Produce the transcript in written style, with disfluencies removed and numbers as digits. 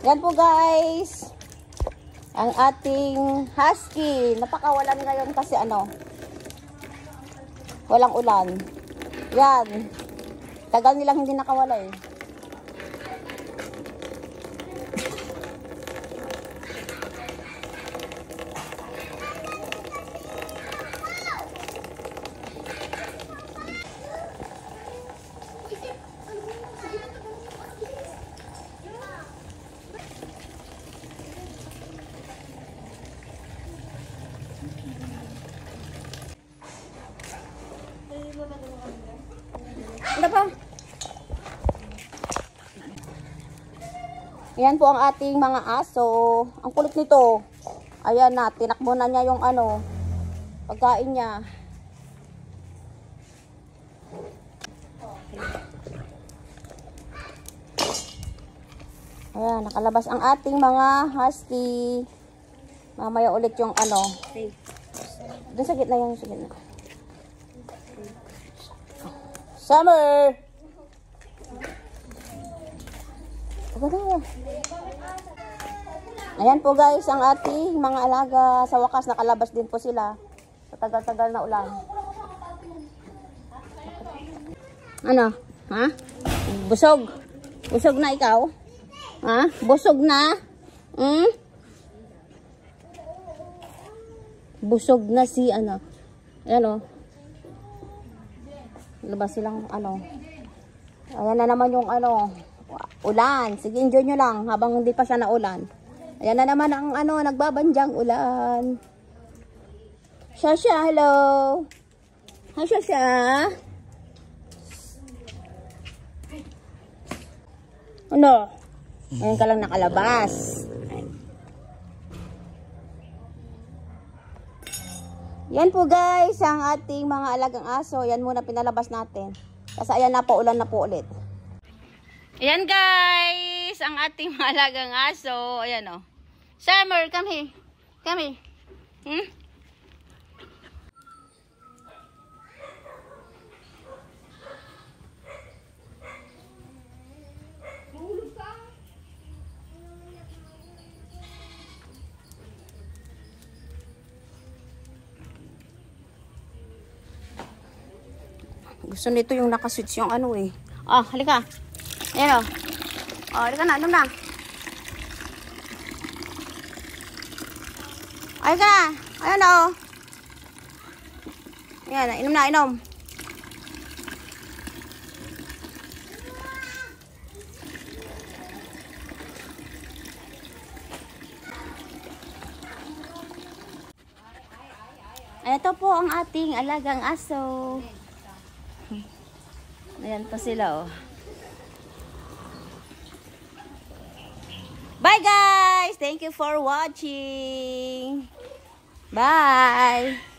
Yan po guys. Ang ating husky. Napakawalan ngayon kasi walang ulan. Yan. Tagal nilang hindi nakawala eh. Ano pa? Yan po ang ating mga aso. Ang kulit nito. Ayan na, tinakbo na niya yung pagkain niya. Ayan, nakalabas ang ating mga husky. Mamaya ulit yung doon sa gitna yung sa gitna. Summer! Ayan po guys, ang ating mga alaga. Sa wakas, nakalabas din po sila. Sa tagal-tagal na ulan. Ano? Ha? Busog? Busog na ikaw? Ha? Busog na? Busog na si Ayan o. Labas silang Ayan na naman yung ulan. Sige, enjoy nyo lang habang hindi pa siya na ulan. Ayan na naman ang nagbabanjang ulan. Shasha, hello. Hi, Shasha. Ayan ka lang nakalabas. Yan po guys, ang ating mga alagang aso. Yan muna pinalabas natin. Kasi ayan na po, ulan na po ulit. Ayan guys, ang ating mga alagang aso. Ayan o. Summer, come here. Come here. Gusto nito yung nakaswitch yung halika. Ayan o. Halika na, inom na. Halika. Ayan o. Ayan, inom na, inom. Ito po ang ating alagang aso. Ayan pa sila Bye guys! Thank you for watching. Bye!